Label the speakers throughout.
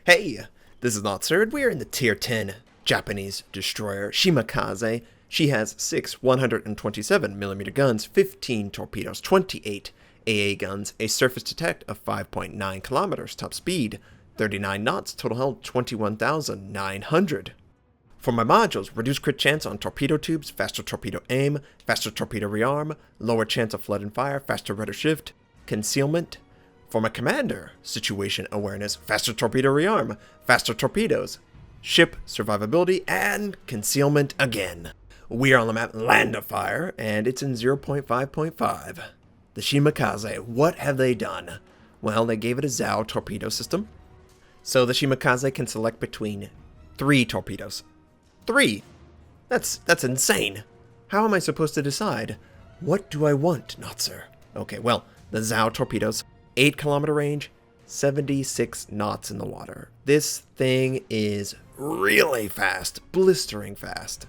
Speaker 1: Hey, this is Notser, and we're in the Tier 10 Japanese destroyer Shimakaze. She has 6 127mm guns, 15 torpedoes, 28 AA guns, a surface detect of 5.9 kilometers, top speed 39 knots, total health 21,900. For my modules, reduced crit chance on torpedo tubes, faster torpedo aim, faster torpedo rearm, lower chance of flood and fire, faster rudder shift, concealment. For my commander, situation awareness, faster torpedo rearm, faster torpedoes, ship survivability, and concealment again. We are on the map Land of Fire, and it's in 0.5.5. The Shimakaze, what have they done? Well, they gave it a Zao torpedo system. So the Shimakaze can select between 3 torpedoes. 3! That's insane. How am I supposed to decide? What do I want, Notser? Okay, well, the Zao torpedoes, 8-kilometer range, 76 knots in the water. This thing is really fast, blistering fast.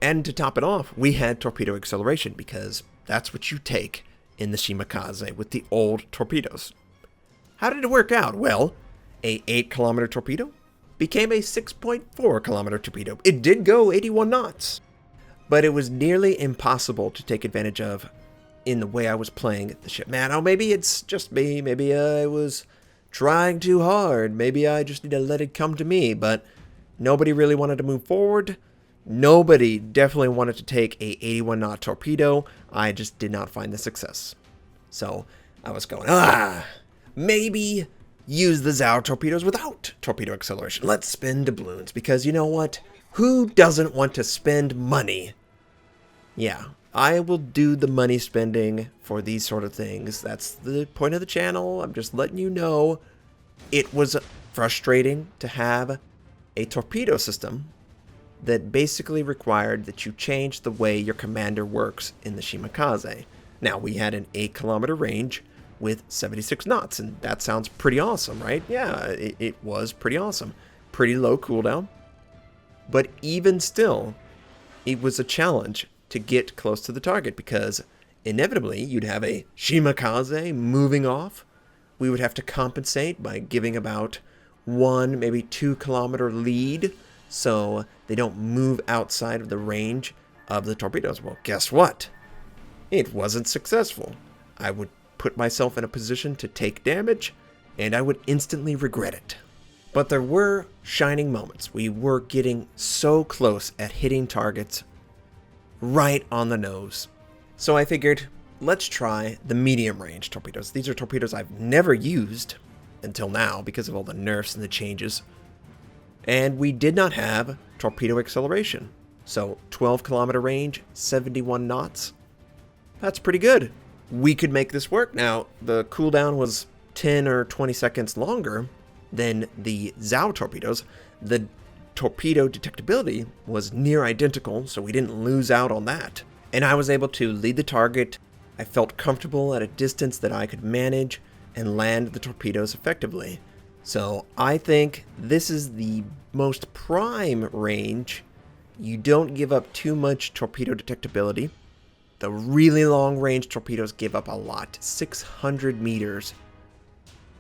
Speaker 1: And to top it off, we had torpedo acceleration because that's what you take in the Shimakaze with the old torpedoes. How did it work out? Well, a 8-kilometer torpedo became a 6.4-kilometer torpedo. It did go 81 knots, but it was nearly impossible to take advantage of in the way I was playing the ship. Man, oh, maybe it's just me. Maybe I was trying too hard. Maybe I just need to let it come to me, but nobody really wanted to move forward. Nobody definitely wanted to take a 81-knot torpedo. I just did not find the success. So I was going, maybe use the Zao torpedoes without torpedo acceleration. Let's spin doubloons, because you know what? Who doesn't want to spend money? Yeah, I will do the money spending for these sort of things. That's the point of the channel. I'm just letting you know it was frustrating to have a torpedo system that basically required that you change the way your commander works in the Shimakaze. Now, we had an 8-kilometer range with 76 knots, and that sounds pretty awesome, right? Yeah, it was pretty awesome. Pretty low cooldown. But even still, it was a challenge to get close to the target because inevitably you'd have a Shimakaze moving off. We would have to compensate by giving about 1, maybe 2-kilometer lead so they don't move outside of the range of the torpedoes. Well, guess what? It wasn't successful. I would put myself in a position to take damage, and I would instantly regret it. But there were shining moments. We were getting so close at hitting targets right on the nose. So I figured, let's try the medium range torpedoes. These are torpedoes I've never used until now because of all the nerfs and the changes. And we did not have torpedo acceleration. So 12-kilometer range, 71 knots. That's pretty good. We could make this work. Now, the cooldown was 10 or 20 seconds longer than the Zao torpedoes. The torpedo detectability was near identical, so we didn't lose out on that. And I was able to lead the target. I felt comfortable at a distance that I could manage and land the torpedoes effectively. So I think this is the most prime range. You don't give up too much torpedo detectability. The really long range torpedoes give up a lot, 600 meters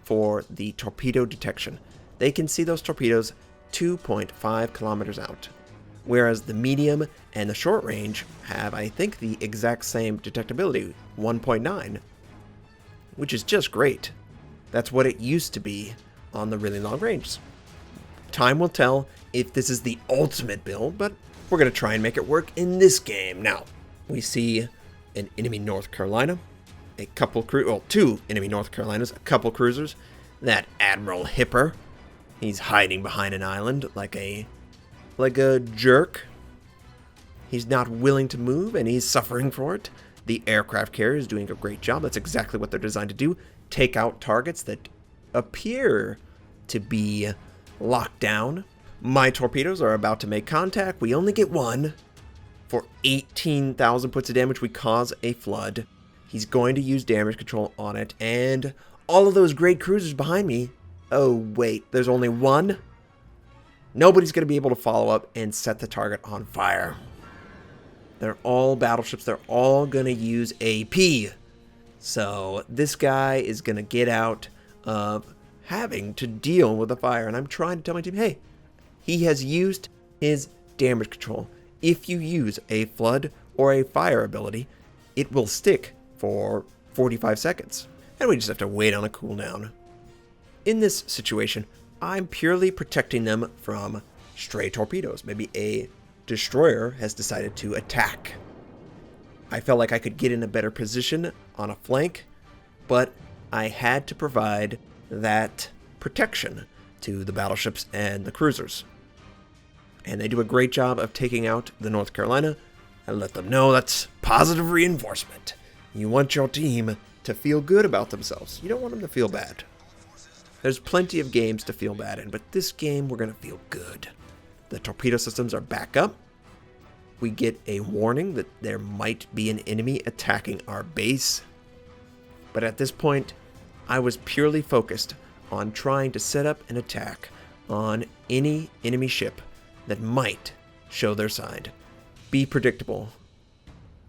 Speaker 1: for the torpedo detection. They can see those torpedoes 2.5 kilometers out, whereas the medium and the short range have, I think, the exact same detectability, 1.9, which is just great. That's what it used to be on the really long range. Time will tell if this is the ultimate build, but we're going to try and make it work in this game. Now, we see an enemy North Carolina, a couple two enemy North Carolinas, a couple cruisers, that Admiral Hipper. He's hiding behind an island like a jerk. He's not willing to move, and he's suffering for it. The aircraft carrier is doing a great job. That's exactly what they're designed to do. Take out targets that appear to be locked down. My torpedoes are about to make contact. We only get one. For 18,000 points of damage, we cause a flood. He's going to use damage control on it, and all of those great cruisers behind me. Oh, wait, there's only one? Nobody's going to be able to follow up and set the target on fire. They're all battleships. They're all going to use AP. So this guy is going to get out of having to deal with the fire. And I'm trying to tell my team, hey, he has used his damage control. If you use a flood or a fire ability, it will stick for 45 seconds. And we just have to wait on a cooldown. In this situation, I'm purely protecting them from stray torpedoes. Maybe a destroyer has decided to attack. I felt like I could get in a better position on a flank, but I had to provide that protection to the battleships and the cruisers. And they do a great job of taking out the North Carolina and let them know that's positive reinforcement. You want your team to feel good about themselves. You don't want them to feel bad. There's plenty of games to feel bad in, but this game we're going to feel good. The torpedo systems are back up. We get a warning that there might be an enemy attacking our base. But at this point, I was purely focused on trying to set up an attack on any enemy ship that might show their side. Be predictable.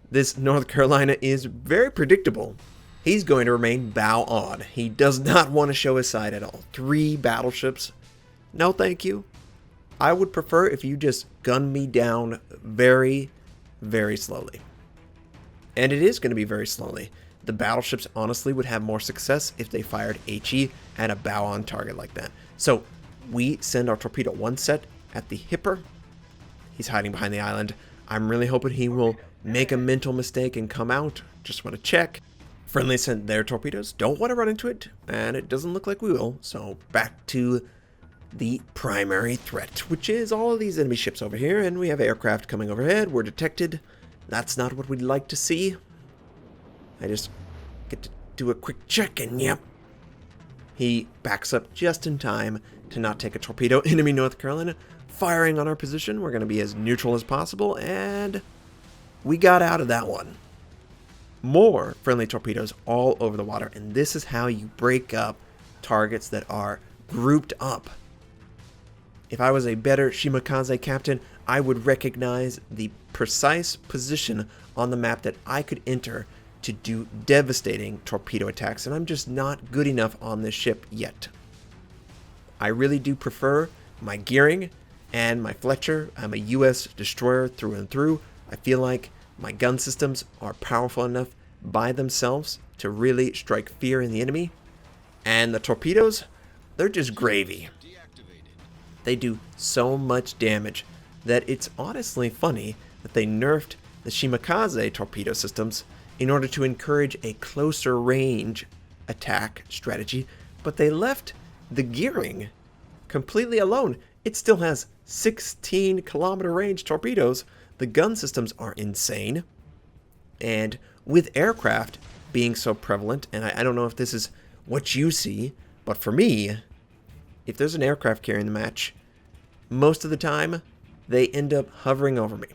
Speaker 1: This North Carolina is very predictable. He's going to remain bow on. He does not want to show his side at all. 3 battleships? No, thank you. I would prefer if you just gun me down very, very slowly. And it is going to be very slowly. The battleships honestly would have more success if they fired HE at a bow on target like that. So we send our torpedo 1 set at the hipper. He's hiding behind the island. I'm really hoping he will make a mental mistake and come out. Just want to check. Friendly sent their torpedoes. Don't want to run into it, and it doesn't look like we will. So back to the primary threat, which is all of these enemy ships over here, and we have aircraft coming overhead. We're detected. That's not what we'd like to see. I just get to do a quick check, and yep. He backs up just in time to not take a torpedo. Enemy North Carolina firing on our position. We're going to be as neutral as possible, and we got out of that one. More friendly torpedoes all over the water, and this is how you break up targets that are grouped up. If I was a better Shimakaze captain, I would recognize the precise position on the map that I could enter to do devastating torpedo attacks, and I'm just not good enough on this ship yet. I really do prefer my gearing and my Fletcher. I'm a US destroyer through and through. I feel like my gun systems are powerful enough by themselves to really strike fear in the enemy. And the torpedoes, they're just gravy. They do so much damage that it's honestly funny that they nerfed the Shimakaze torpedo systems in order to encourage a closer range attack strategy, but they left the gearing completely alone. It still has 16-kilometer range torpedoes. The gun systems are insane. And with aircraft being so prevalent, and I don't know if this is what you see, but for me, if there's an aircraft carrying the match, most of the time, they end up hovering over me.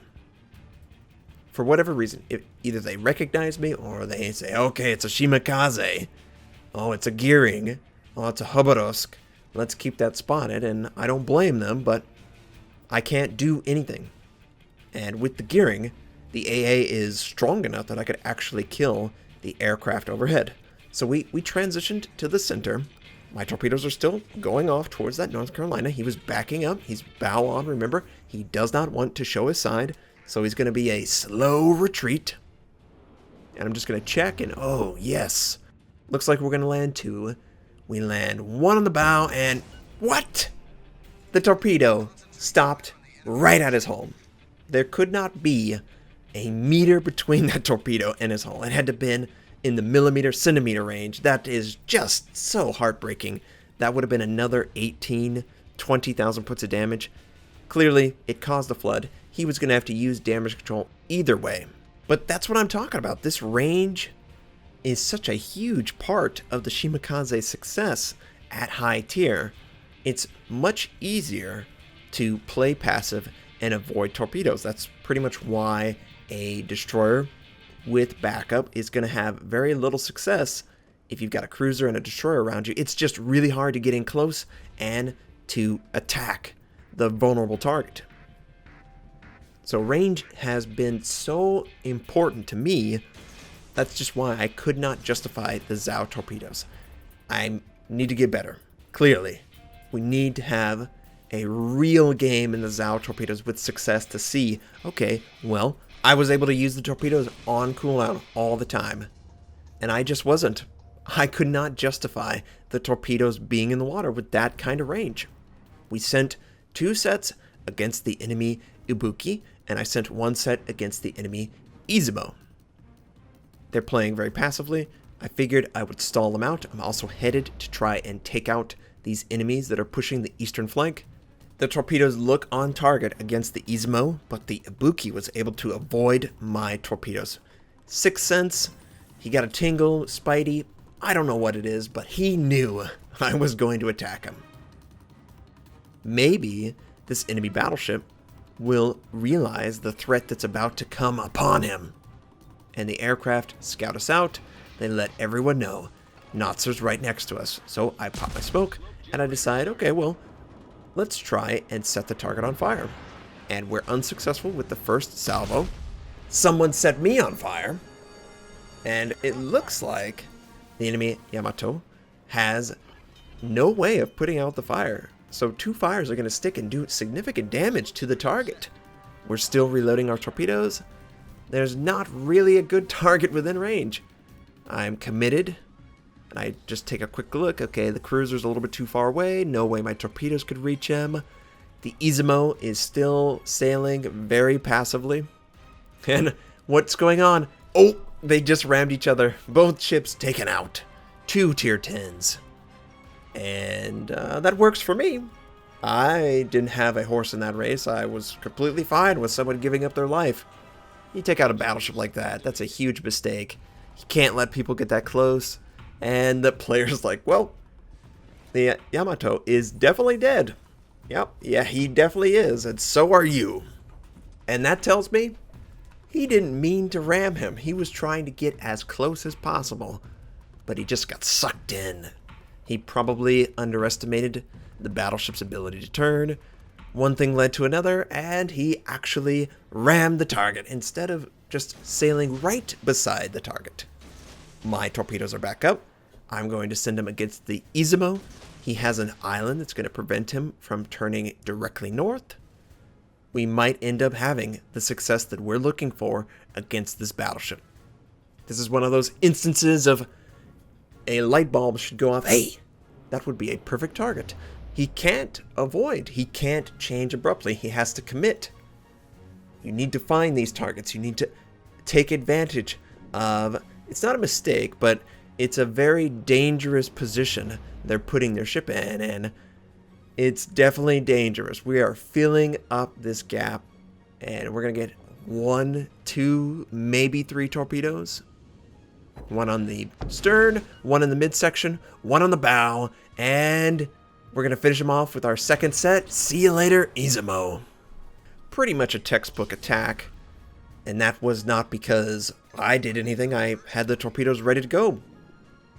Speaker 1: For whatever reason, either they recognize me or they say, okay, it's a Shimakaze. Oh, it's a gearing. Oh, it's a Hubarovsk. Let's keep that spotted, and I don't blame them, but I can't do anything. And with the gearing, the AA is strong enough that I could actually kill the aircraft overhead. So we transitioned to the center. My torpedoes are still going off towards that North Carolina. He was backing up. He's bow on, remember. He does not want to show his side, so he's going to be a slow retreat. And I'm just going to check, and oh, yes. Looks like we're going to land 2. We land 1 on the bow, and what? The torpedo stopped right at his hull. There could not be a meter between that torpedo and his hull. It had to have been in the millimeter, centimeter range. That is just so heartbreaking. That would have been another 18, 20,000 puts of damage. Clearly, it caused a flood. He was going to have to use damage control either way. But that's what I'm talking about. This range is such a huge part of the Shimakaze success at high tier. It's much easier to play passive and avoid torpedoes. That's pretty much why a destroyer with backup is going to have very little success if you've got a cruiser and a destroyer around you. It's just really hard to get in close and to attack the vulnerable target. So range has been so important to me. That's just why I could not justify the Zhao torpedoes. I need to get better. Clearly, we need to have a real game in the Zao torpedoes with success to see, okay, well, I was able to use the torpedoes on cooldown all the time, and I just wasn't. I could not justify the torpedoes being in the water with that kind of range. We sent 2 sets against the enemy Ibuki, and I sent 1 set against the enemy Izumo. They're playing very passively. I figured I would stall them out. I'm also headed to try and take out these enemies that are pushing the eastern flank. The torpedoes look on target against the Izumo, but the Ibuki was able to avoid my torpedoes. Sixth Sense, he got a tingle, Spidey, I don't know what it is, but he knew I was going to attack him. Maybe this enemy battleship will realize the threat that's about to come upon him. And the aircraft scout us out. They let everyone know Notser's right next to us. So I pop my smoke and I decide, okay, well, let's try and set the target on fire. And we're unsuccessful with the first salvo. Someone set me on fire. And it looks like the enemy Yamato has no way of putting out the fire. So 2 fires are going to stick and do significant damage to the target. We're still reloading our torpedoes. There's not really a good target within range. I'm committed. And I just take a quick look. Okay, the cruiser's a little bit too far away. No way my torpedoes could reach him. The Izumo is still sailing very passively. And what's going on? Oh, they just rammed each other. Both ships taken out. 2 tier 10s. And that works for me. I didn't have a horse in that race. I was completely fine with someone giving up their life. You take out a battleship like that, that's a huge mistake. You can't let people get that close. And the player's like, well, the Yamato is definitely dead. Yep, yeah, he definitely is, and so are you. And that tells me he didn't mean to ram him. He was trying to get as close as possible, but he just got sucked in. He probably underestimated the battleship's ability to turn. One thing led to another, and he actually rammed the target instead of just sailing right beside the target. My torpedoes are back up. I'm going to send him against the Izumo. He has an island that's going to prevent him from turning directly north. We might end up having the success that we're looking for against this battleship. This is one of those instances of a light bulb should go off. Hey, that would be a perfect target. He can't avoid. He can't change abruptly. He has to commit. You need to find these targets. You need to take advantage of, it's not a mistake, but it's a very dangerous position they're putting their ship in, and it's definitely dangerous. We are filling up this gap, and we're going to get 1, 2, maybe 3 torpedoes. 1 on the stern, 1 in the midsection, 1 on the bow, and we're going to finish them off with our second set. See you later, Izumo. Pretty much a textbook attack, and that was not because I did anything. I had the torpedoes ready to go.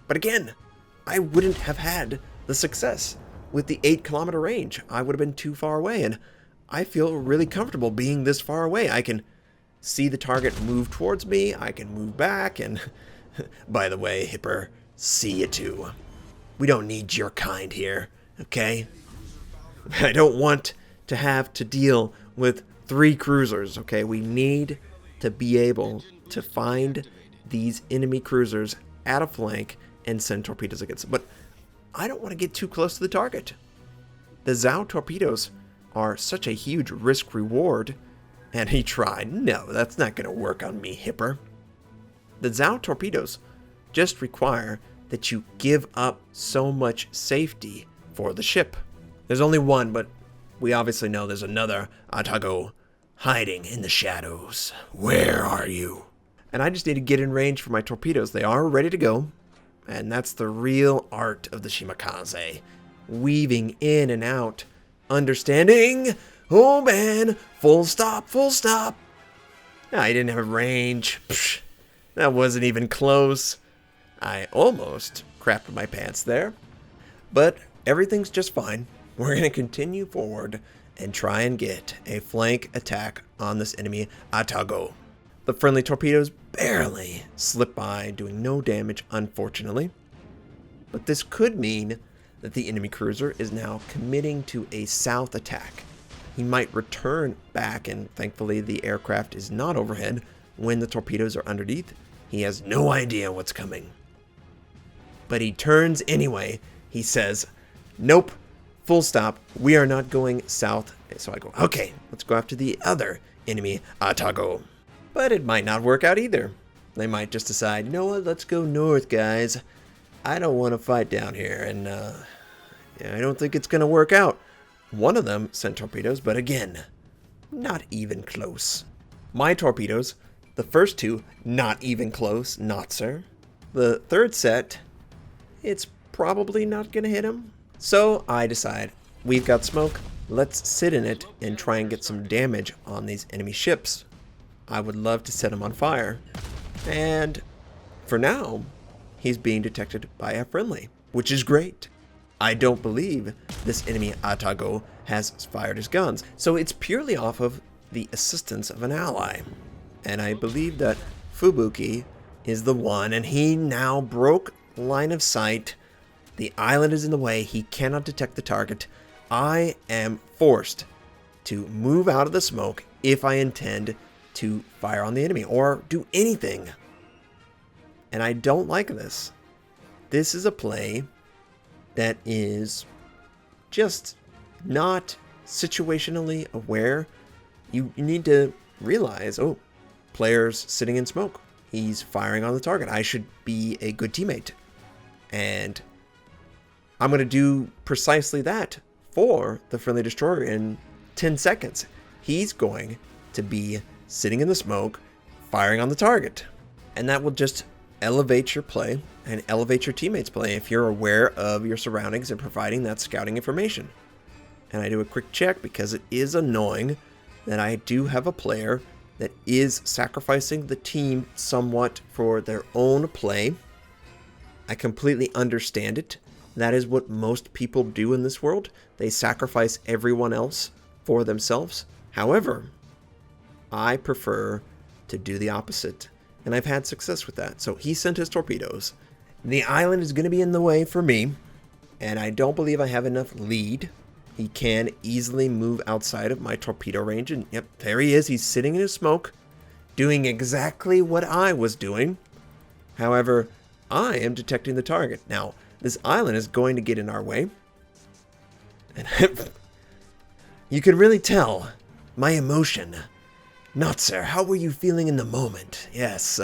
Speaker 1: But again, I wouldn't have had the success with the 8-kilometer range. I would have been too far away, and I feel really comfortable being this far away. I can see the target move towards me. I can move back, and by the way, Hipper, see you too. We don't need your kind here, okay? I don't want to have to deal with 3 cruisers, okay? We need to be able to find these enemy cruisers at a flank and send torpedoes against them. But I don't want to get too close to the target. The Zao torpedoes are such a huge risk-reward. And he tried. No, that's not going to work on me, Hipper. The Zao torpedoes just require that you give up so much safety for the ship. There's only one, but we obviously know there's another Atago hiding in the shadows. Where are you? And I just need to get in range for my torpedoes. They are ready to go. And that's the real art of the Shimakaze. Weaving in and out. Understanding. Oh man. Full stop. Full stop. I didn't have range. Psh, that wasn't even close. I almost crapped my pants there. But everything's just fine. We're going to continue forward and try and get a flank attack on this enemy Atago. The friendly torpedoes barely slip by, doing no damage, unfortunately. But this could mean that the enemy cruiser is now committing to a south attack. He might return back, and thankfully the aircraft is not overhead when the torpedoes are underneath. He has no idea what's coming. But he turns anyway. He says, nope, full stop, we are not going south. So I go, okay, let's go after the other enemy, Atago. But it might not work out either. They might just decide, you know what, let's go north, guys. I don't want to fight down here, and I don't think it's going to work out. One of them sent torpedoes, but again, not even close. My torpedoes, the first two, not even close, Notser. The third set, it's probably not going to hit him. So I decide, we've got smoke, let's sit in it and try and get some damage on these enemy ships. I would love to set him on fire. And for now, he's being detected by a friendly, which is great. I don't believe this enemy Atago has fired his guns, so it's purely off of the assistance of an ally. And I believe that Fubuki is the one, and he now broke line of sight. The island is in the way. He cannot detect the target. I am forced to move out of the smoke if I intend to fire on the enemy or do anything. And I don't like this. This is a play that is just not situationally aware. You need to realize, oh, player's sitting in smoke. He's firing on the target. I should be a good teammate. And I'm going to do precisely that for the friendly destroyer in 10 seconds. He's going to be sitting in the smoke, firing on the target. And that will just elevate your play and elevate your teammates' play if you're aware of your surroundings and providing that scouting information. And I do a quick check because it is annoying that I do have a player that is sacrificing the team somewhat for their own play. I completely understand it. That is what most people do in this world. They sacrifice everyone else for themselves. However, I prefer to do the opposite, and I've had success with that. So he sent his torpedoes. The island is going to be in the way for me, and I don't believe I have enough lead. He can easily move outside of my torpedo range, and yep, there he is. He's sitting in his smoke, doing exactly what I was doing. However, I am detecting the target. Now, this island is going to get in our way. And you can really tell my emotion. Notser, how were you feeling in the moment? Yes,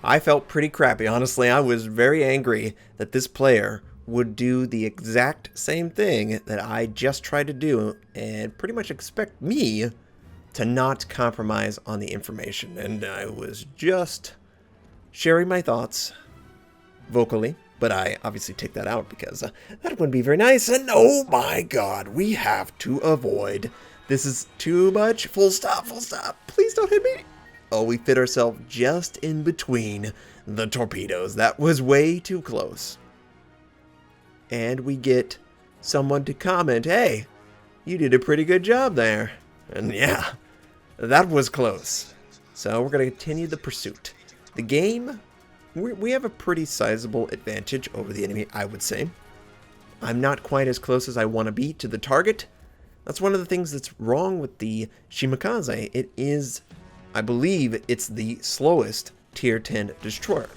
Speaker 1: I felt pretty crappy, honestly. I was very angry that this player would do the exact same thing that I just tried to do and pretty much expect me to not compromise on the information. And I was just sharing my thoughts vocally, but I obviously take that out because that wouldn't be very nice. And oh my god, we have to avoid. This is too much. Full stop, full stop. Please don't hit me. Oh, we fit ourselves just in between the torpedoes. That was way too close. And we get someone to comment, hey, you did a pretty good job there. And yeah, that was close. So we're going to continue the pursuit. The game, we have a pretty sizable advantage over the enemy, I would say. I'm not quite as close as I want to be to the target. That's one of the things that's wrong with the Shimakaze. It is, I believe, it's the slowest tier 10 destroyer.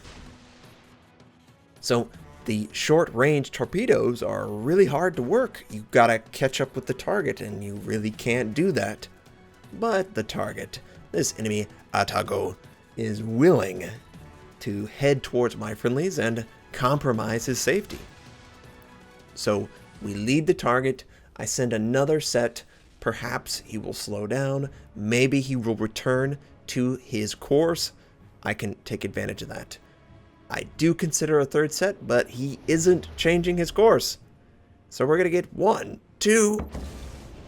Speaker 1: So the short-range torpedoes are really hard to work. You've got to catch up with the target, and you really can't do that. But the target, this enemy Atago, is willing to head towards my friendlies and compromise his safety. So we lead the target. I send another set. Perhaps he will slow down. Maybe he will return to his course. I can take advantage of that. I do consider a third set, but he isn't changing his course. So we're going to get 1, 2.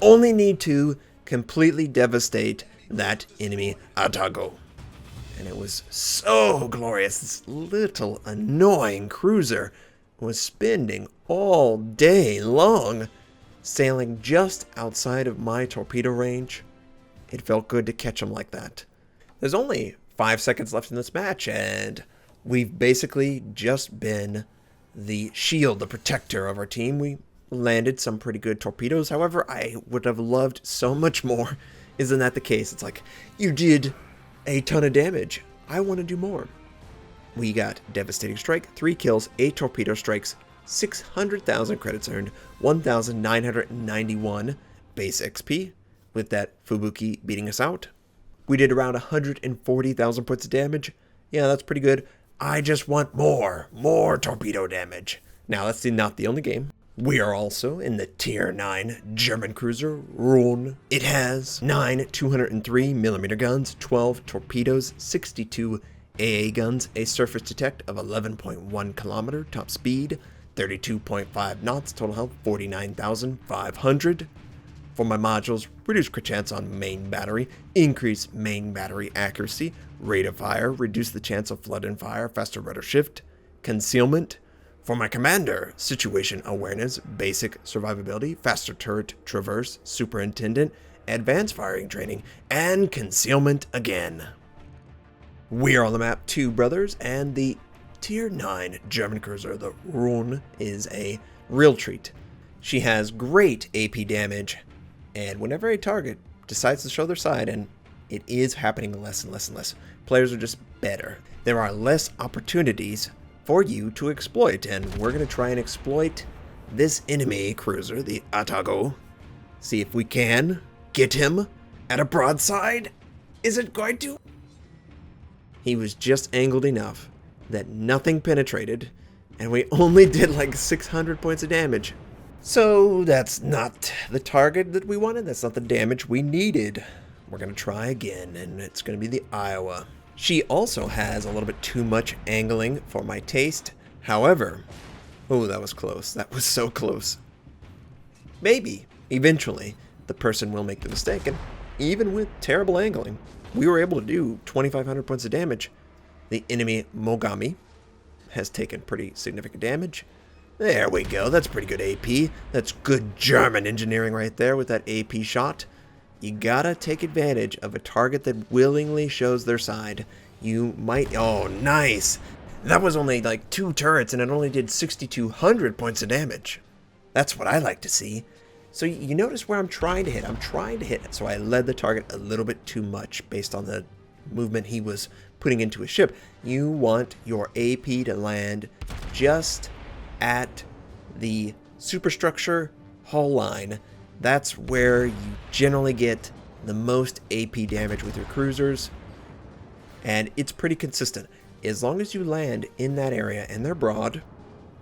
Speaker 1: Only need to completely devastate that enemy Atago. And it was so glorious. This little annoying cruiser was spending all day long sailing just outside of my torpedo range. It felt good to catch him like that. There's only 5 seconds left in this match, and we've basically just been the shield, the protector of our team. We landed some pretty good torpedoes. However, I would have loved so much more. Isn't that the case? It's like, you did a ton of damage. I want to do more. We got Devastating Strike, 3 kills, 8 torpedo strikes, 600,000 credits earned, 1,991 base XP, with that Fubuki beating us out. We did around 140,000 points of damage. Yeah, that's pretty good. I just want more torpedo damage. Now, that's not the only game. We are also in the Tier 9 German cruiser, Roon. It has 9 203mm guns, 12 torpedoes, 62 AA guns, a surface detect of 11.1 kilometer, top speed, 32.5 knots, total health 49,500. For my modules, reduce crit chance on main battery, increase main battery accuracy, rate of fire, reduce the chance of flood and fire, faster rudder shift, concealment. For my commander, situation awareness, basic survivability, faster turret traverse, superintendent, advanced firing training, and concealment again. We are on the map, Two Brothers, and the Tier 9 German cruiser, the Roon, is a real treat. She has great AP damage, and whenever a target decides to show their side, and it is happening less and less and less, players are just better. There are less opportunities for you to exploit, and we're going to try and exploit this enemy cruiser, the Atago. See if we can get him at a broadside. Is it going to? He was just angled enough that nothing penetrated, and we only did like 600 points of damage. So that's not the target that we wanted. That's not the damage we needed. We're going to try again, and it's going to be the Iowa. She also has a little bit too much angling for my taste. However, oh, that was close. That was so close. Maybe, eventually, the person will make the mistake, and even with terrible angling, we were able to do 2,500 points of damage. The enemy Mogami has taken pretty significant damage. There we go. That's pretty good AP. That's good German engineering right there with that AP shot. You gotta take advantage of a target that willingly shows their side. You might... Oh, nice! That was only like 2 turrets and it only did 6,200 points of damage. That's what I like to see. So you notice where I'm trying to hit. I'm trying to hit. So I led the target a little bit too much based on the movement he was putting into his ship. You want your AP to land just at the superstructure hull line. That's where you generally get the most AP damage with your cruisers, and it's pretty consistent. As long as you land in that area and they're broad,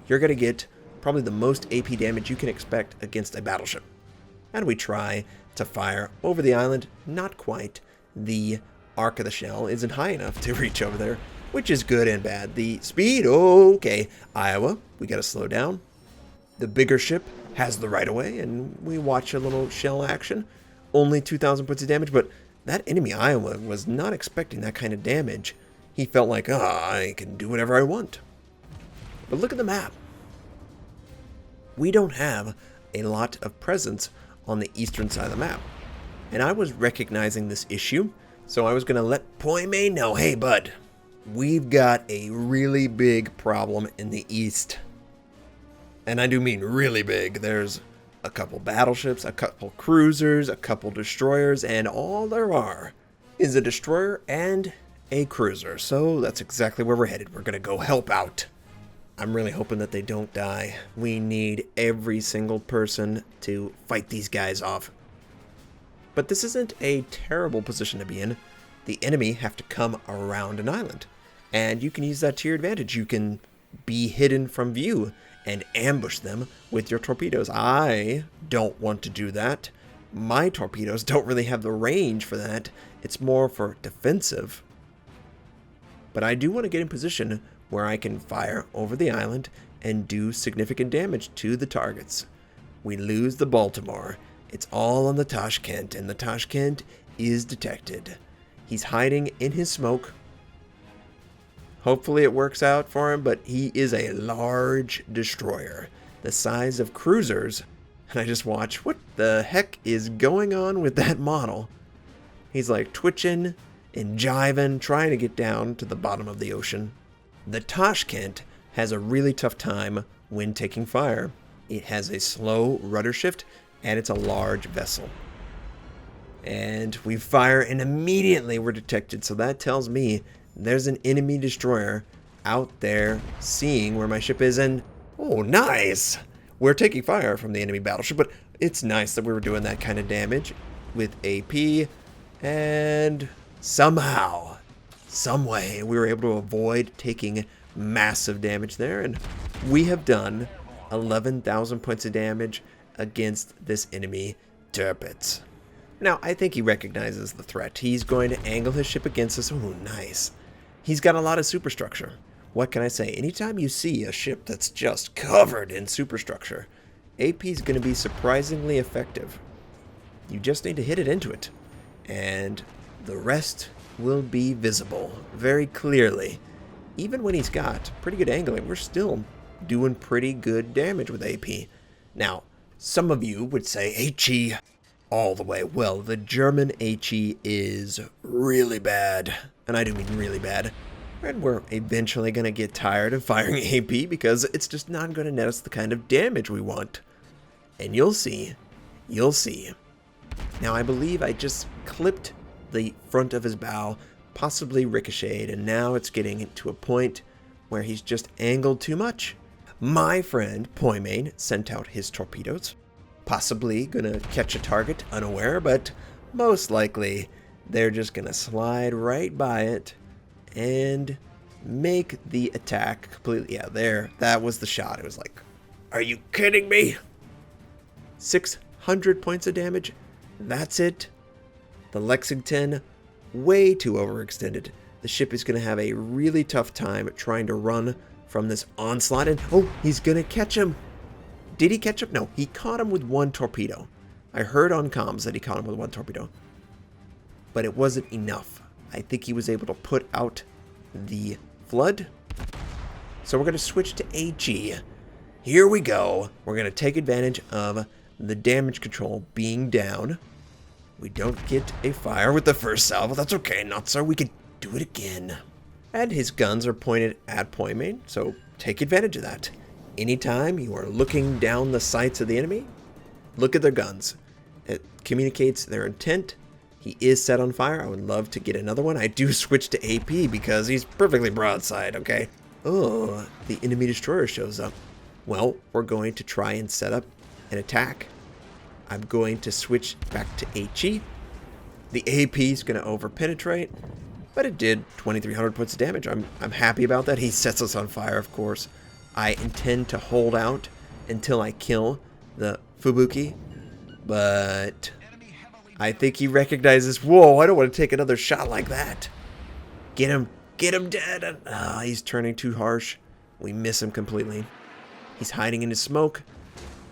Speaker 1: you're going to get probably the most AP damage you can expect against a battleship. And we try to fire over the island. Not quite. The arc of the shell isn't high enough to reach over there, which is good and bad. The speed, okay. Iowa, we got to slow down. The bigger ship has the right of way, and we watch a little shell action. Only 2,000 points of damage, but that enemy Iowa was not expecting that kind of damage. He felt like, I can do whatever I want. But look at the map. We don't have a lot of presence on the eastern side of the map. And I was recognizing this issue, so I was going to let Poimane know, hey bud, we've got a really big problem in the east. And I do mean really big. There's a couple battleships, a couple cruisers, a couple destroyers, and all there are is a destroyer and a cruiser. So that's exactly where we're headed. We're going to go help out. I'm really hoping that they don't die. We need every single person to fight these guys off. But this isn't a terrible position to be in. The enemy have to come around an island, and you can use that to your advantage. You can be hidden from view and ambush them with your torpedoes. I don't want to do that. My torpedoes don't really have the range for that. It's more for defensive. But I do want to get in position where I can fire over the island and do significant damage to the targets. We lose the Baltimore. It's all on the Tashkent, and the Tashkent is detected. He's hiding in his smoke. Hopefully it works out for him, but he is a large destroyer, the size of cruisers. And I just watch, what the heck is going on with that model? He's like twitching and jiving, trying to get down to the bottom of the ocean. The Tashkent has a really tough time when taking fire. It has a slow rudder shift, and it's a large vessel. And we fire, and immediately we're detected. So that tells me there's an enemy destroyer out there seeing where my ship is. And, oh, nice! We're taking fire from the enemy battleship, but it's nice that we were doing that kind of damage with AP. And somehow, some way, we were able to avoid taking massive damage there. And we have done 11,000 points of damage against this enemy Tirpitz. Now, I think he recognizes the threat. He's going to angle his ship against us. Oh, nice. He's got a lot of superstructure. What can I say? Anytime you see a ship that's just covered in superstructure, AP is going to be surprisingly effective. You just need to hit it into it, and the rest will be visible very clearly. Even when he's got pretty good angling, we're still doing pretty good damage with AP. Now, some of you would say HE all the way. Well, the German HE is really bad, and I do mean really bad. And we're eventually going to get tired of firing AP because it's just not going to net us the kind of damage we want. And you'll see. You'll see. Now, I believe I just clipped the front of his bow, possibly ricocheted, and now it's getting to a point where he's just angled too much. My friend Poimane sent out his torpedoes, possibly gonna catch a target unaware, but most likely they're just gonna slide right by it and make the attack completely. Yeah, there, that was the shot. It was like, are you kidding me? 600 points of damage. That's it. The Lexington, way too overextended. The ship is going to have a really tough time trying to run from this onslaught. And, oh, he's going to catch him. Did he catch him? No, he caught him with one torpedo. I heard on comms that he caught him with one torpedo. But it wasn't enough. I think he was able to put out the flood. So we're going to switch to HE. Here we go. We're going to take advantage of the damage control being down. We don't get a fire with the first salvo. That's okay, Notser. We could do it again. And his guns are pointed at Poimane, so take advantage of that. Anytime you are looking down the sights of the enemy, look at their guns. It communicates their intent. He is set on fire. I would love to get another one. I do switch to AP because he's perfectly broadside, okay? Oh, the enemy destroyer shows up. Well, we're going to try and set up an attack. I'm going to switch back to HE. The AP is going to overpenetrate, but it did 2,300 points of damage. I'm happy about that. He sets us on fire, of course. I intend to hold out until I kill the Fubuki, but I think he recognizes, whoa, I don't want to take another shot like that. Get him dead. He's turning too harsh. We miss him completely. He's hiding in his smoke.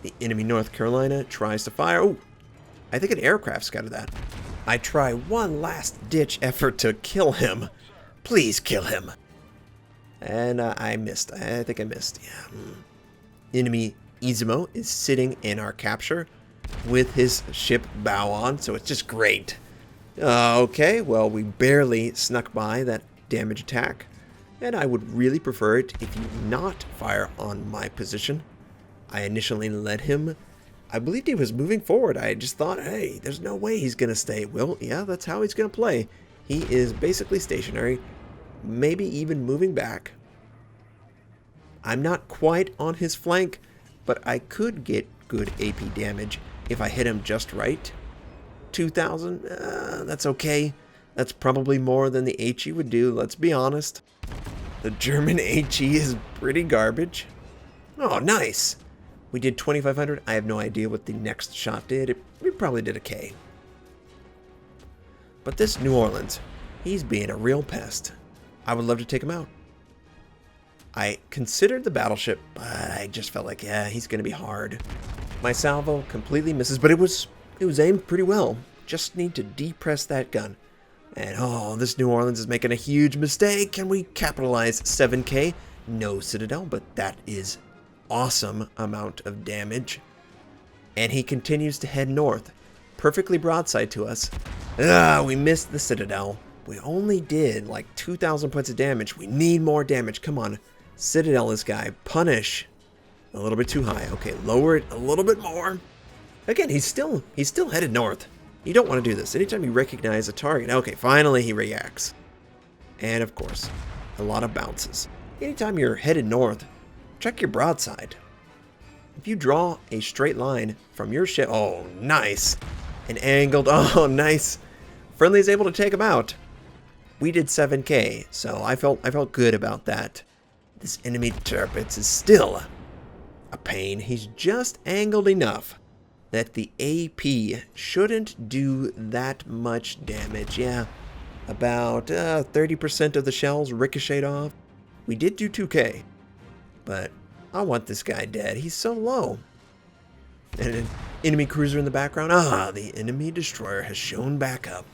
Speaker 1: The enemy North Carolina tries to fire. Oh, I think an aircraft scouted that. I try one last ditch effort to kill him. Please kill him. And I missed. I think I missed. Yeah. Enemy Izumo is sitting in our capture with his ship bow on, so it's just great. Okay, well, we barely snuck by that damage attack, and I would really prefer it if you not fire on my position. I initially led him. I believed he was moving forward. I just thought, hey, there's no way he's going to stay. Well, yeah, that's how he's going to play. He is basically stationary, maybe even moving back. I'm not quite on his flank, but I could get good AP damage if I hit him just right. 2,000, that's okay. That's probably more than the HE would do, let's be honest. The German HE is pretty garbage. Oh, nice. We did 2,500. I have no idea what the next shot did. It probably did a K. But this New Orleans, he's being a real pest. I would love to take him out. I considered the battleship, but I just felt like, yeah, he's going to be hard. My salvo completely misses, but it was aimed pretty well. Just need to depress that gun. And oh, this New Orleans is making a huge mistake. Can we capitalize 7K? No Citadel, but that is awesome amount of damage. And he continues to head north, perfectly broadside to us. We missed the Citadel. We only did like 2,000 points of damage. We need more damage. Come on. Citadel this guy. Punish. A little bit too high. Okay, lower it a little bit more. Again, he's still headed north. You don't want to do this. Anytime you recognize a target. Okay, finally he reacts. And of course, a lot of bounces. Anytime you're headed north, check your broadside. If you draw a straight line from your ship, oh, nice. An angled, oh, nice. Friendly is able to take him out. We did 7K, so I felt good about that. This enemy Tirpitz is still a pain. He's just angled enough that the AP shouldn't do that much damage. Yeah, about 30% of the shells ricocheted off. We did do 2K, but I want this guy dead. He's so low. And an enemy cruiser in the background. Ah, the enemy destroyer has shown back up.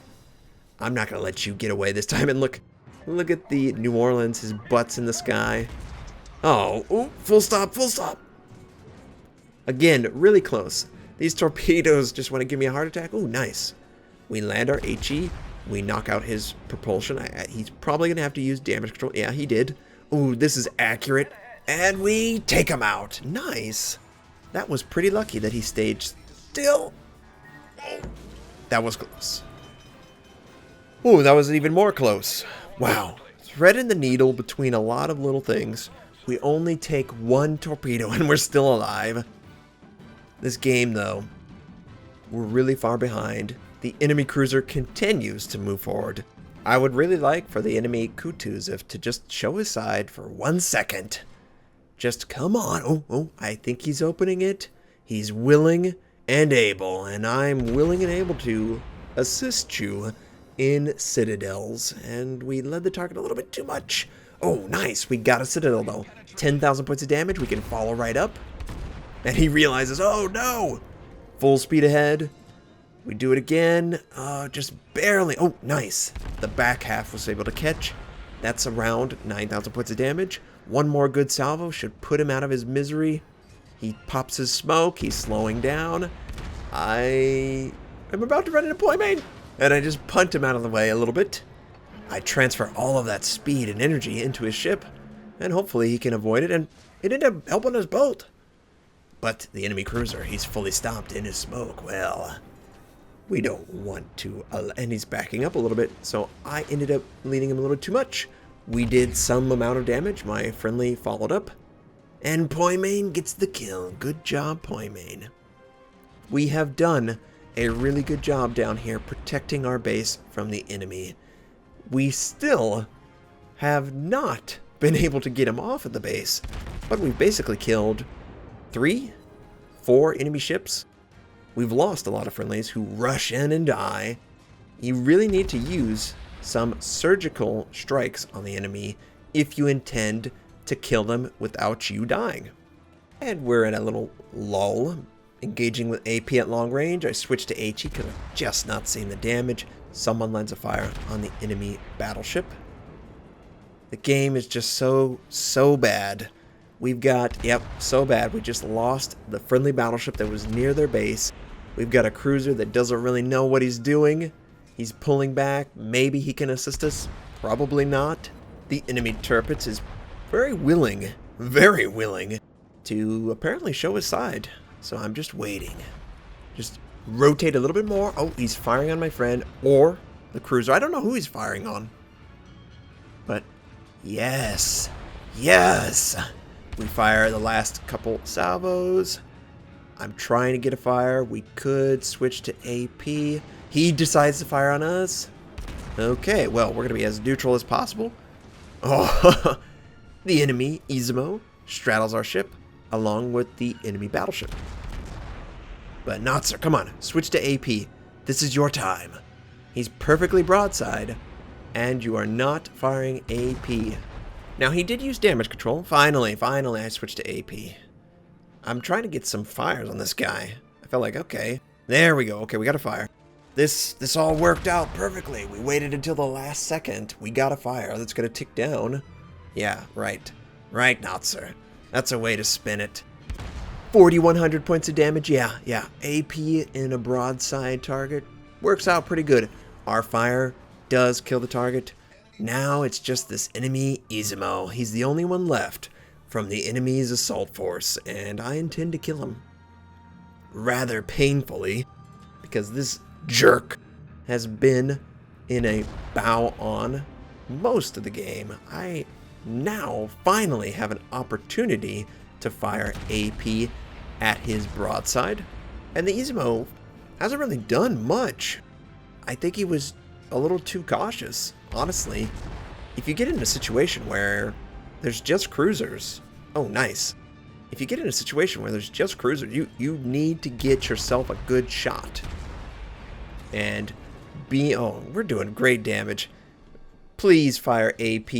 Speaker 1: I'm not gonna let you get away this time. And look at the New Orleans. His butt's in the sky. Oh, ooh, full stop, full stop. Again, really close. These torpedoes just want to give me a heart attack. Oh, nice. We land our HE. We knock out his propulsion. He's probably gonna have to use damage control. Yeah, he did. Ooh, this is accurate. And we take him out. Nice. That was pretty lucky that he stayed still. Oh, that was close. Ooh, that was even more close. Wow. Threading the needle between a lot of little things. We only take one torpedo and we're still alive. This game, though, we're really far behind. The enemy cruiser continues to move forward. I would really like for the enemy Kutuzov to just show his side for 1 second. Just come on. Oh, I think he's opening it. He's willing and able, and I'm willing and able to assist you in citadels. And we led the target a little bit too much. Oh, nice. We got a citadel, though. 10,000 points of damage. We can follow right up. And he realizes, oh, no. Full speed ahead. We do it again. Just barely. Oh, nice. The back half was able to catch. That's around 9,000 points of damage. One more good salvo should put him out of his misery. He pops his smoke. He's slowing down. I am about to run into Poimane. And I just punt him out of the way a little bit. I transfer all of that speed and energy into his ship. And hopefully he can avoid it. And it ended up helping us both. But the enemy cruiser, he's fully stopped in his smoke. Well, we don't want to. And he's backing up a little bit. So I ended up leading him a little too much. We did some amount of damage. My friendly followed up. And Poimane gets the kill. Good job, Poimane. We have done a really good job down here protecting our base from the enemy. We still have not been able to get him off of the base. But we've basically killed 3, 4 enemy ships. We've lost a lot of friendlies who rush in and die. You really need to use some surgical strikes on the enemy if you intend to kill them without you dying. And we're in a little lull, engaging with AP at long range. I switched to HE because I'm just not seeing the damage. Someone lands a fire on the enemy battleship. The game is just so bad. We've got, yep, so bad. We just lost the friendly battleship that was near their base. We've got a cruiser that doesn't really know what he's doing. He's pulling back. Maybe he can assist us. Probably not. The enemy Tirpitz is very willing to apparently show his side. So I'm just waiting. Just rotate a little bit more. Oh, he's firing on my friend or the cruiser. I don't know who he's firing on. But yes. Yes. We fire the last couple salvos. I'm trying to get a fire. We could switch to AP. He decides to fire on us. Okay, well, we're going to be as neutral as possible. Oh, the enemy, Izumo, straddles our ship along with the enemy battleship. But Notser, come on, switch to AP. This is your time. He's perfectly broadside, and you are not firing AP. Now, he did use damage control. Finally, I switched to AP. I'm trying to get some fires on this guy. I felt like, okay, there we go. Okay, we got a fire. This all worked out perfectly. We waited until the last second. We got a fire that's going to tick down. Yeah, right. Right, Notser. That's a way to spin it. 4,100 points of damage. Yeah. AP in a broadside target. Works out pretty good. Our fire does kill the target. Now it's just this enemy Izumo. He's the only one left from the enemy's assault force, and I intend to kill him. Rather painfully, because this jerk has been in a bow on most of the game. I now finally have an opportunity to fire AP at his broadside, and the Izumo hasn't really done much. I think he was a little too cautious, honestly. If you get in a situation where there's just cruisers, oh nice. If you get in a situation where there's just cruisers, you need to get yourself a good shot. And we're doing great damage. Please fire AP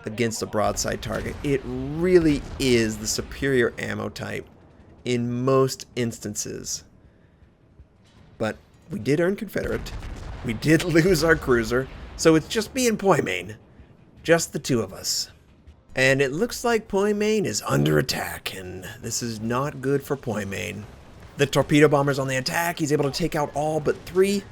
Speaker 1: against the broadside target. It really is the superior ammo type in most instances. But we did earn Confederate. We did lose our cruiser, so it's just me and Poimane. Just the two of us. And it looks like Poimane is under attack, and this is not good for Poimane. The torpedo bomber's on the attack. He's able to take out all but 3.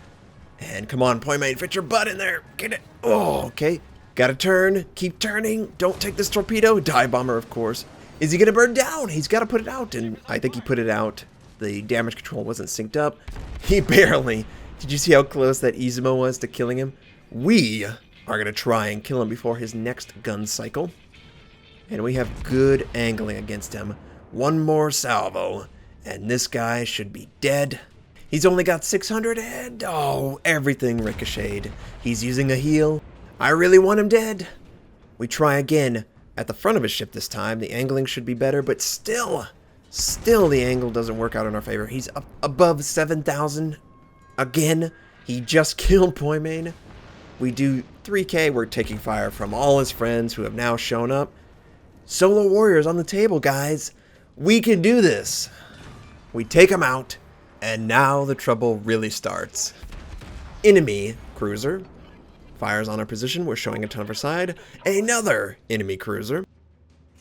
Speaker 1: And come on, Poimane, fit your butt in there. Get it. Oh, okay. Gotta turn. Keep turning. Don't take this torpedo. Dive bomber, of course. Is he gonna burn down? He's gotta put it out, and I think he put it out. The damage control wasn't synced up. He barely. Did you see how close that Izumo was to killing him? We are gonna try and kill him before his next gun cycle. And we have good angling against him. One more salvo, and this guy should be dead. He's only got 600 and everything ricocheted. He's using a heal. I really want him dead. We try again at the front of his ship this time. The angling should be better, but still the angle doesn't work out in our favor. He's up above 7,000 again. He just killed Poimane. We do 3K. We're taking fire from all his friends who have now shown up. Solo warriors on the table, guys. We can do this. We take him out, and now the trouble really starts. Enemy cruiser fires on our position. We're showing a ton of our side. Another enemy cruiser.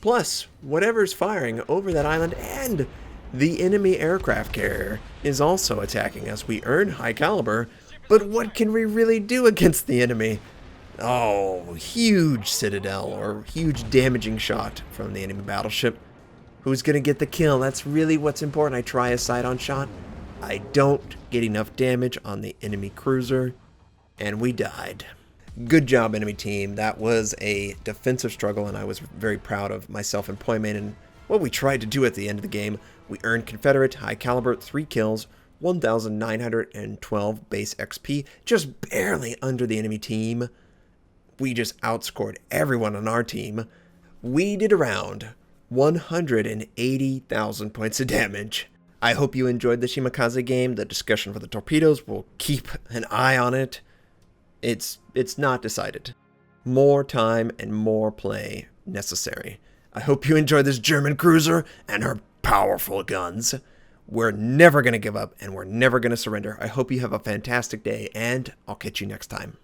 Speaker 1: Plus, whatever's firing over that island, and the enemy aircraft carrier is also attacking us. We earn high caliber, but what can we really do against the enemy? Oh, huge citadel, or huge damaging shot from the enemy battleship. Who's gonna get the kill? That's really what's important. I try a side-on shot. I don't get enough damage on the enemy cruiser, and we died. Good job, enemy team. That was a defensive struggle, and I was very proud of myself and Poimane and what we tried to do at the end of the game. We earned Confederate, high caliber, 3 kills, 1,912 base XP, just barely under the enemy team. We just outscored everyone on our team. We did around 180,000 points of damage. I hope you enjoyed the Shimakaze game. The discussion for the torpedoes, we'll keep an eye on it. It's not decided. More time and more play necessary. I hope you enjoyed this German cruiser and her powerful guns. We're never going to give up, and we're never going to surrender. I hope you have a fantastic day, and I'll catch you next time.